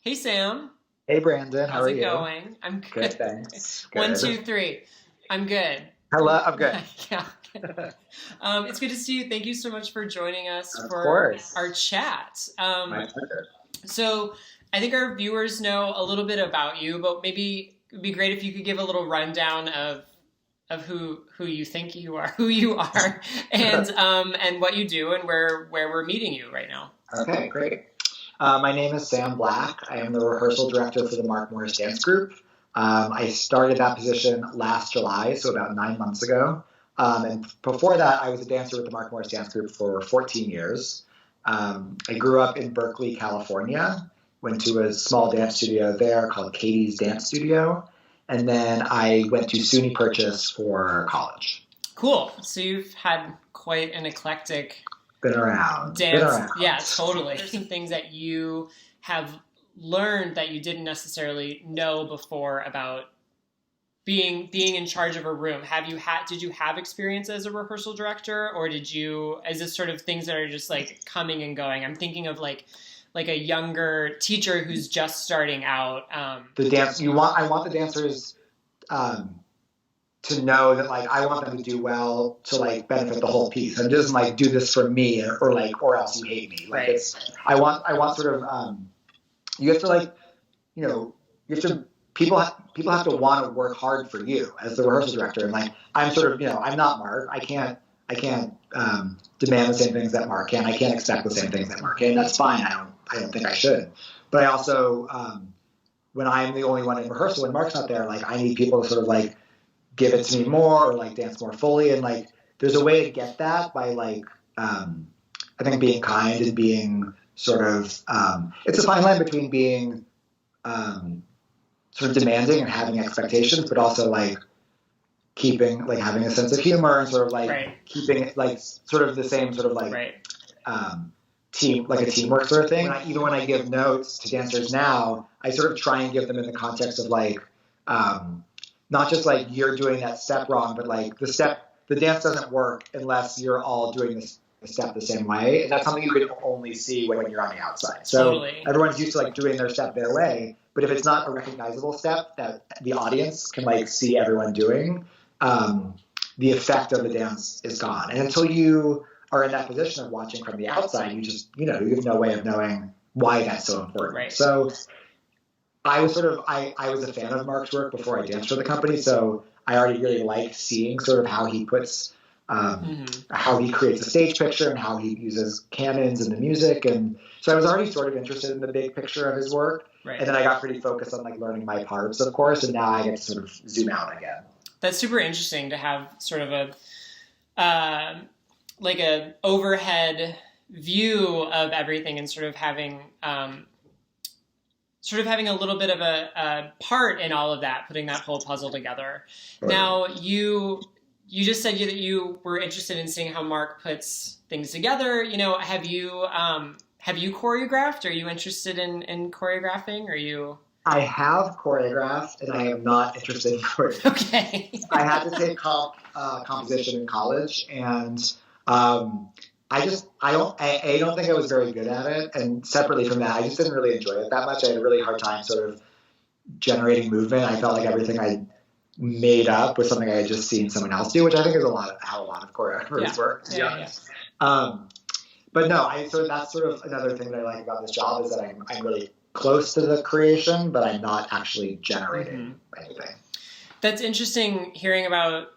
Hey Sam, Hey Brandon, how how's are it you? going? I'm Good, good. thanks. One, Good. two, three. I'm good. Hello, I'm good. Yeah. It's good to see you. Thank you so much for joining us Of for course. our chat. My pleasure. So I think our viewers know a little bit about you, but maybe it'd be great if you could give a little rundown of who you think you are, who you are, and what you do, and where we're meeting you right now. Okay, great. My name is Sam Black. I am the rehearsal director for the Mark Morris Dance Group. I started that position last July, so about 9 months ago. And before that, I was a dancer with the Mark Morris Dance Group for 14 years. I grew up in Berkeley, California, went to a small dance studio there called Katie's Dance Studio, and then I went to SUNY Purchase for college. Cool. So you've had quite an eclectic Been dance. around. Yeah, totally. There's some things that you have learned that you didn't necessarily know before about being in charge of a room. Did you have experience as a rehearsal director, or is this sort of things that are just like coming and going? I'm thinking of like a younger teacher who's just starting out. The dance I want the dancers um, to know that like I want them to do well to like benefit the whole piece. And just like do this for me or else you hate me. Like Right. it's I want sort of you have to like you know you have to people have to want to work hard for you as the rehearsal director. And like I'm sort of I'm not Mark. I can't demand the same things that Mark can. I can't expect the same things that Mark can. That's fine. I don't think I should. But I also when I'm the only one in rehearsal when Mark's not there, like I need people to sort of like give it to me more or like dance more fully. And like there's a way to get that by like I think being kind and being sort of it's a fine line between being sort of demanding and having expectations, but also like keeping like having a sense of humor and sort of like Right. keeping it like sort of the same sort of like Right. team like a teamwork sort of thing. Even when I give notes to dancers now, I sort of try and give them in the context of like not just like you're doing that step wrong, but like the dance doesn't work unless you're all doing this step the same way, and that's something you can only see when you're on the outside. So Totally. everyone's used to like doing their step their way, but if it's not a recognizable step that the audience can like see everyone doing, the effect of the dance is gone. And until you are in that position of watching from the outside, you have no way of knowing why that's so important. Right. So I was a fan of Mark's work before I danced for the company, so I already really liked seeing sort of how he puts how he creates a stage picture and how he uses canons and the music, and so I was already sort of interested in the big picture of his work. Right. And then I got pretty focused on like learning my parts, of course, and now I get to sort of zoom out again. That's super interesting to have sort of like a overhead view of everything and sort of having a little bit of a part in all of that, putting that whole puzzle together. Right. Now you just said that you were interested in seeing how Mark puts things together. Have you choreographed? Are you interested in choreographing? Are you? I have choreographed, and I am not interested in choreography. Okay. I had to take composition in college, and I don't think I was very good at it. And separately from that, I just didn't really enjoy it that much. I had a really hard time sort of generating movement. I felt like everything I made up was something I had just seen someone else do, which I think is how a lot of choreographers work, to be honest. But no, so that's sort of another thing that I like about this job is that I'm really close to the creation, but I'm not actually generating anything. That's interesting hearing about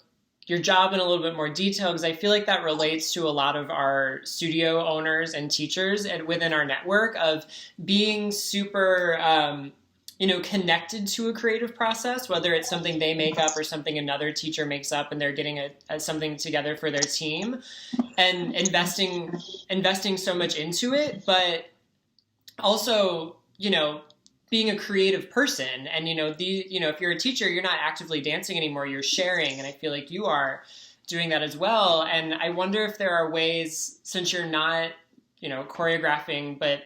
your job in a little bit more detail, because I feel like that relates to a lot of our studio owners and teachers and within our network of being super connected to a creative process, whether it's something they make up or something another teacher makes up and they're getting something together for their team, and investing so much into it, but also being a creative person. And if you're a teacher, you're not actively dancing anymore, you're sharing, and I feel like you are doing that as well. And I wonder if there are ways, since you're not choreographing, but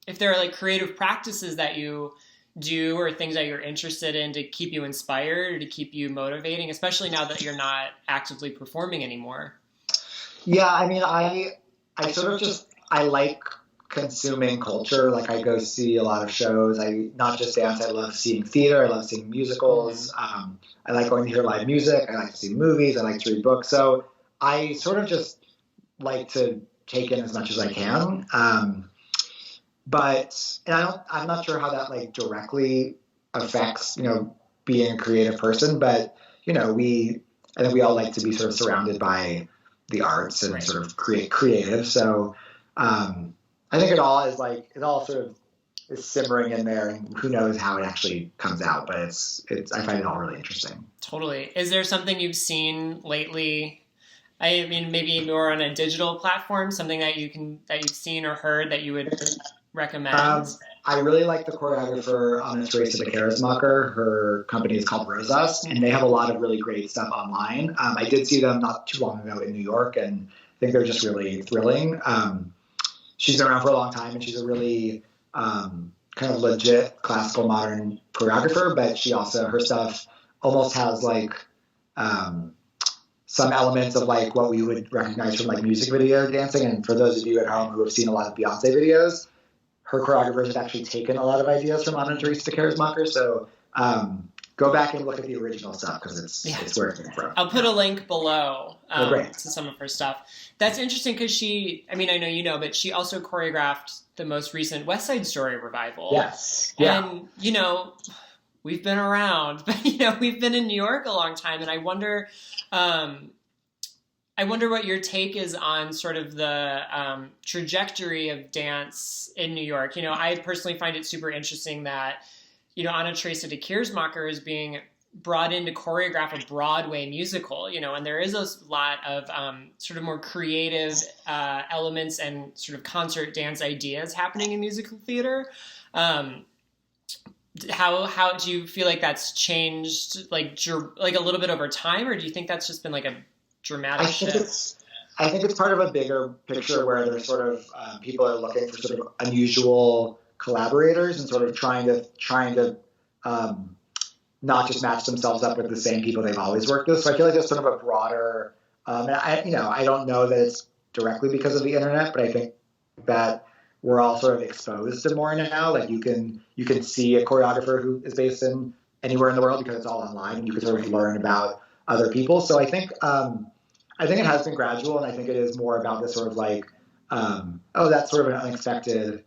if there are like creative practices that you do or things that you're interested in to keep you inspired or to keep you motivating, especially now that you're not actively performing anymore. Yeah, I mean, I sort of just I like consuming culture. Like I go see a lot of shows. I not just dance. I love seeing theater. I love seeing musicals. I like going to hear live music. I like to see movies. I like to read books. So I sort of just like to take in as much as I can. I'm not sure how that like directly affects, being a creative person, but I think we all like to be sort of surrounded by the arts and sort of creative. So, I think it all sort of is simmering in there, and who knows how it actually comes out, but I find it all really interesting. Totally. Is there something you've seen lately? I mean, maybe more on a digital platform, something that you've seen or heard that you would recommend? I really like the choreographer Teresa de Kerensmacher. Her company is called Rosas, and they have a lot of really great stuff online. I did see them not too long ago in New York, and I think they're just really thrilling. She's been around for a long time, and she's a really kind of legit classical modern choreographer, but her stuff almost has like some elements of like what we would recognize from like music video dancing. And for those of you at home who have seen a lot of Beyonce videos, her choreographers have actually taken a lot of ideas from Teresa de Kerensmacher. So go back and look at the original stuff because it's where it came from. I'll put a link below to some of her stuff. That's interesting because I know you know, but she also choreographed the most recent West Side Story revival. Yes. Yeah. And, we've been around, but, we've been in New York a long time. And I wonder what your take is on sort of the trajectory of dance in New York. I personally find it super interesting that, Teresa de Kerensmacher is being brought in to choreograph a Broadway musical, and there is a lot of sort of more creative elements and sort of concert dance ideas happening in musical theater. How do you feel like that's changed, like a little bit over time, or do you think that's just been like a dramatic shift? I think it's part of a bigger picture where there's sort of people are looking for sort of unusual collaborators and sort of trying to not just match themselves up with the same people they've always worked with. So I feel like there's sort of a broader, and I don't know that it's directly because of the internet, but I think that we're all sort of exposed to more now. Like you can see a choreographer who is based in anywhere in the world because it's all online, and you can sort of learn about other people. So I think it has been gradual, and I think it is more about this sort of like, that's sort of an unexpected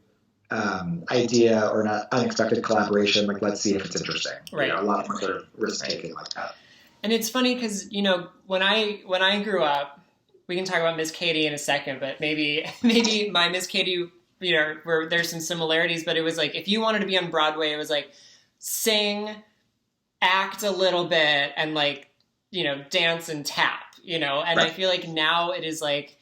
idea or an unexpected collaboration. Like, let's see if it's interesting. Right. A lot of sort of risk taking like that. And it's funny because when I grew up, we can talk about Miss Katie in a second, but maybe my Miss Katie, where there's some similarities, but it was like if you wanted to be on Broadway, it was like sing, act a little bit, and like dance and tap, and right. I feel like now it is like,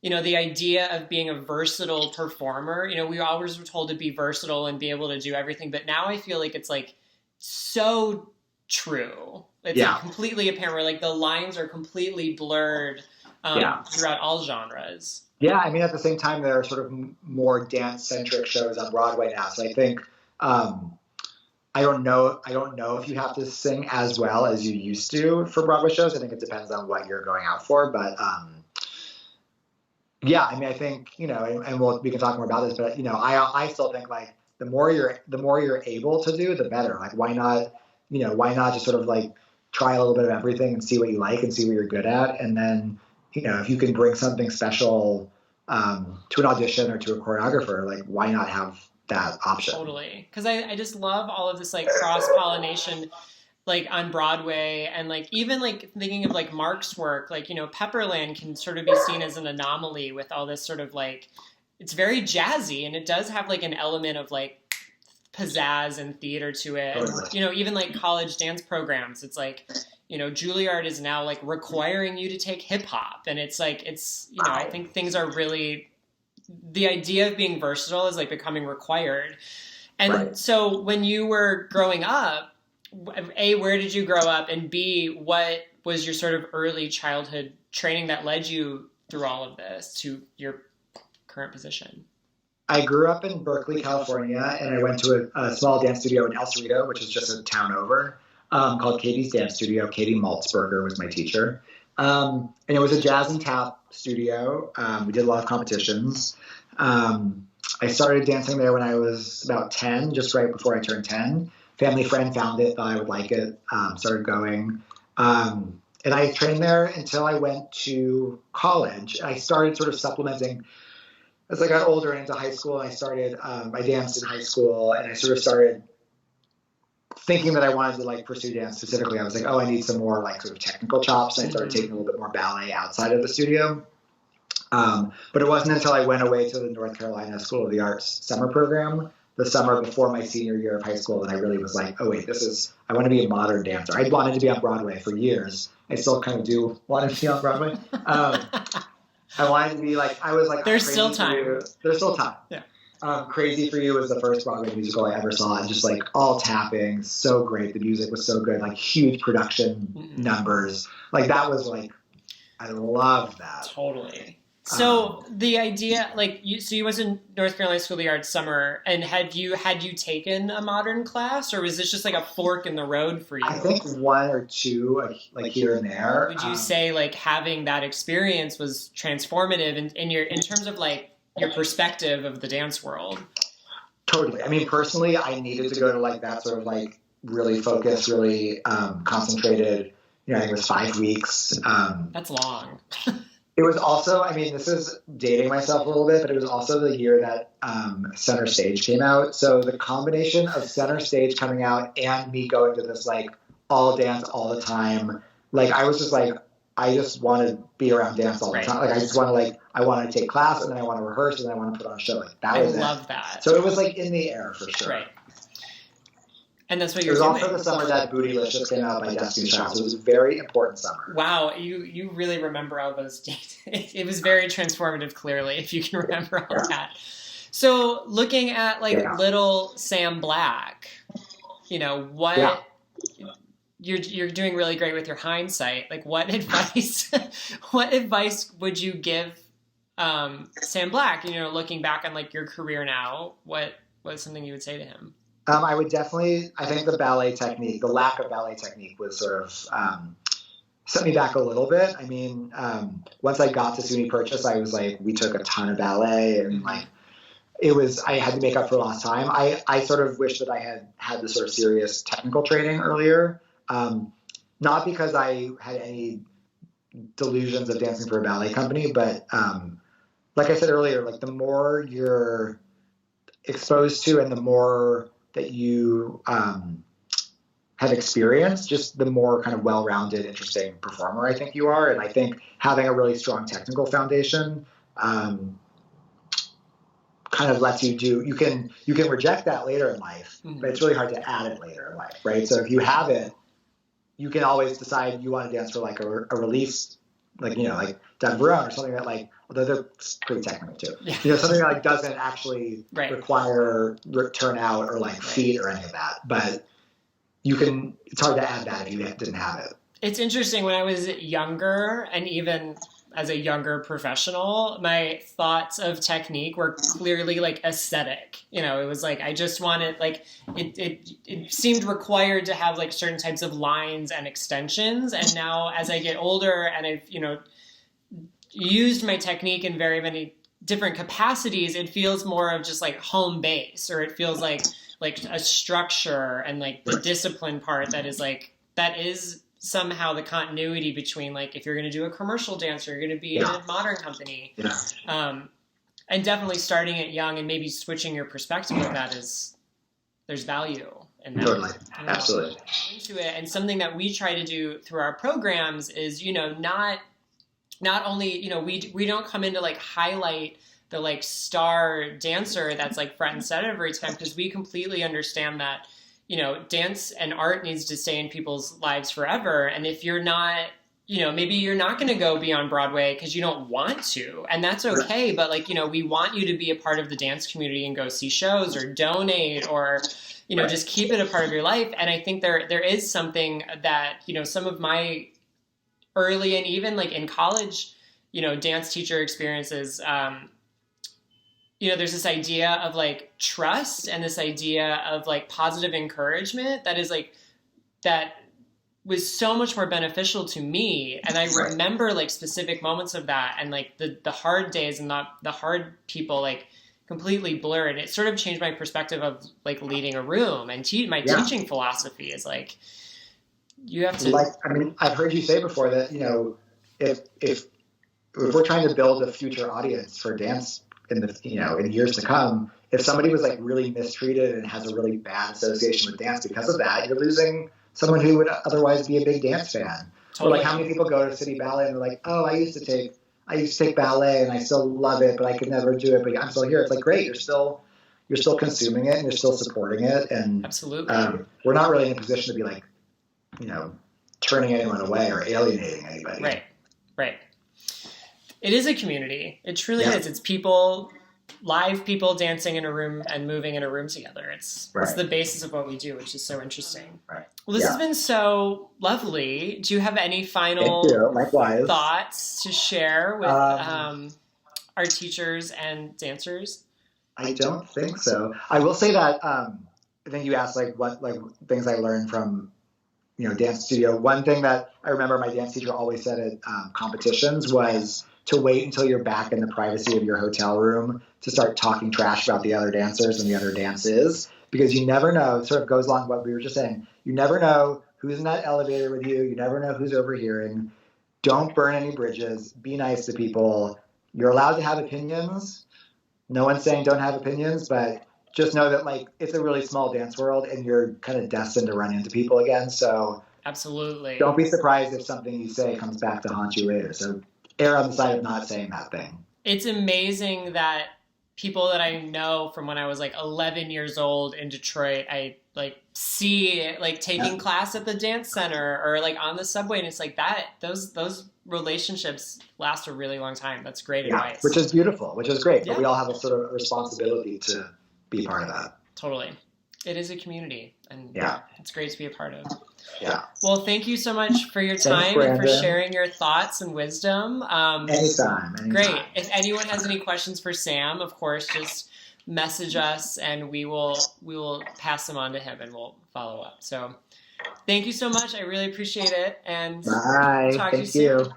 the idea of being a versatile performer, we always were told to be versatile and be able to do everything. But now I feel like it's like so true. It's like completely apparent where like the lines are completely blurred throughout all genres. Yeah. I mean, at the same time, there are sort of more dance centric shows on Broadway now. So I think, I don't know if you have to sing as well as you used to for Broadway shows. I think it depends on what you're going out for, but, I mean, I think, and we can talk more about this, but, I still think like the more you're able to do, the better. Like, why not just sort of like try a little bit of everything and see what you like and see what you're good at. And then, if you can bring something special, to an audition or to a choreographer, like why not have that option? Totally. Cause I just love all of this like cross-pollination like on Broadway, and like even like thinking of like Mark's work, like Pepperland can sort of be seen as an anomaly with all this sort of like, it's very jazzy and it does have like an element of like pizzazz and theater to it. Totally. Even like college dance programs, it's like Juilliard is now like requiring you to take hip hop, and it's like I think things are really, the idea of being versatile is like becoming required. And so when you were growing up, A, where did you grow up? And B, what was your sort of early childhood training that led you through all of this to your current position? I grew up in Berkeley, California, and I went to a small dance studio in El Cerrito, which is just a town over, called Katie's Dance Studio. Katie Maltzberger was my teacher. And it was a jazz and tap studio. We did a lot of competitions. I I started dancing there when I was about 10, just right before I turned 10. Family friend found it, thought I would like it, started going. And I trained there until I went to college. I started sort of supplementing as I got older and into high school. And I danced in high school, and I sort of started thinking that I wanted to like pursue dance specifically. I was like, oh, I need some more like sort of technical chops. And I started taking a little bit more ballet outside of the studio. But it wasn't until I went away to the North Carolina School of the Arts summer program the summer before my senior year of high school that I really was like, oh wait, I want to be a modern dancer. I wanted to be on Broadway for years. I still kind of do want to be on Broadway. I wanted to be like, I was like, there's still time. There's still time. Yeah. Crazy for You was the first Broadway musical I ever saw, and just like all tapping, so great. The music was so good, like huge production numbers. Like that was like, I love that. Totally. So the idea, like, you was in North Carolina School of the Arts summer, and had you taken a modern class, or was this just like a fork in the road for you? I think one or two, like here and there. Would you say like having that experience was transformative in terms of like your perspective of the dance world? Totally. I mean, personally, I needed to go to like that sort of like really focused, really concentrated. You know, I think it was 5 weeks. That's long. It was also, I mean, this is dating myself a little bit, but it was also the year that Center Stage came out. So the combination of Center Stage coming out and me going to this like all dance all the time, like I was just like, I just want to be around dance all the time. Like I just want to like, I want to take class, and then I want to rehearse, and then I want to put on a show. Like that was it. I love that. So it was like in the air for sure. Right. And that's what you're doing. It was also the summer that Bootylicious just came out by Destiny Child. So it was a very important summer. Wow, you really remember all those dates. It was very transformative, clearly, if you can remember all that. So looking at like little Sam Black, you know, what you're doing really great with your hindsight. Like what advice would you give Sam Black, you know, looking back on like your career now, what's something you would say to him? I would definitely, I think the lack of ballet technique was sort of set me back a little bit. I mean, once I got to SUNY Purchase, I was like, we took a ton of ballet, and like, I had to make up for lost time. I sort of wish that I had the sort of serious technical training earlier. Not because I had any delusions of dancing for a ballet company, but like I said earlier, like the more you're exposed to and the more that you have experienced, just the more kind of well-rounded, interesting performer I think you are. And I think having a really strong technical foundation kind of lets you you can reject that later in life, but it's really hard to add it later in life, right? So if you have it, you can always decide you want to dance for like a release, like, you know, like Doug Verone or something that like, although they're pretty technical too, you know, something that like doesn't actually require turnout or like feet or any of that. But it's hard to add that if you didn't have it. It's interesting. When I was younger, and even as a younger professional, my thoughts of technique were clearly like aesthetic. You know, it was like I just wanted like it seemed required to have like certain types of lines and extensions. And now as I get older and I've, you know, used my technique in very many different capacities, it feels more of just like home base, or it feels like a structure and like the discipline part that is somehow the continuity between like if you're going to do a commercial dance or you're going to be in a modern company. And definitely starting it young and maybe switching your perspective of that there's value in that. Totally. Absolutely. Into it. And something that we try to do through our programs is, you know, not only, you know, we don't come in to like highlight the like star dancer that's like front and center every time, because we completely understand that, you know, dance and art needs to stay in people's lives forever. And if you're not, you know, maybe you're not going to go be on Broadway because you don't want to, and that's okay. But like, you know, we want you to be a part of the dance community and go see shows or donate or, you know, just keep it a part of your life. And I think there is something that, you know, some of my early and even like in college, you know, dance teacher experiences, you know, there's this idea of like trust and this idea of like positive encouragement that is like, that was so much more beneficial to me. And I remember like specific moments of that and like the hard days and the hard people, like completely blurred. It sort of changed my perspective of like leading a room and my teaching philosophy is like, you have to like, I mean, I've heard you say before that, you know, if we're trying to build a future audience for dance in the, you know, in years to come, if somebody was like really mistreated and has a really bad association with dance because of that, you're losing someone who would otherwise be a big dance fan. Totally. Or like how many people go to City Ballet and they're like, oh, I used to take ballet and I still love it, but I could never do it, but I'm still here. It's like, great, you're still consuming it and you're still supporting it. And absolutely, we're not really in a position to be like, you know, turning anyone away or alienating anybody. Right. It is a community. It truly is. It's people, live people dancing in a room and moving in a room together. It's the basis of what we do, which is so interesting. Right. Well, this has been so lovely. Do you have any final thoughts to share with our teachers and dancers? I don't think so. I will say that I think you asked like what like things I learned from, you know, dance studio. One thing that I remember my dance teacher always said at competitions was to wait until you're back in the privacy of your hotel room to start talking trash about the other dancers and the other dances, because you never know. It sort of goes along with what we were just saying. You never know who's in that elevator with you. You never know who's overhearing. Don't burn any bridges. Be nice to people. You're allowed to have opinions. No one's saying don't have opinions, but just know that like it's a really small dance world and you're kind of destined to run into people again. So absolutely, don't be surprised if something you say comes back to haunt you later. So err on the side of not saying that thing. It's amazing that people that I know from when I was like 11 years old in Detroit, I like see like taking class at the dance center or like on the subway, and it's like that those relationships last a really long time. That's great advice. Which is beautiful, which is great. But we all have a sort of responsibility to be part of that. Totally. It is a community, and it's great to be a part of. Yeah. Well, thank you so much for your time and for sharing your thoughts and wisdom. Anytime. Great. If anyone has any questions for Sam, of course, just message us and we will pass them on to him and we'll follow up. So thank you so much. I really appreciate it. And bye. Talk to you soon.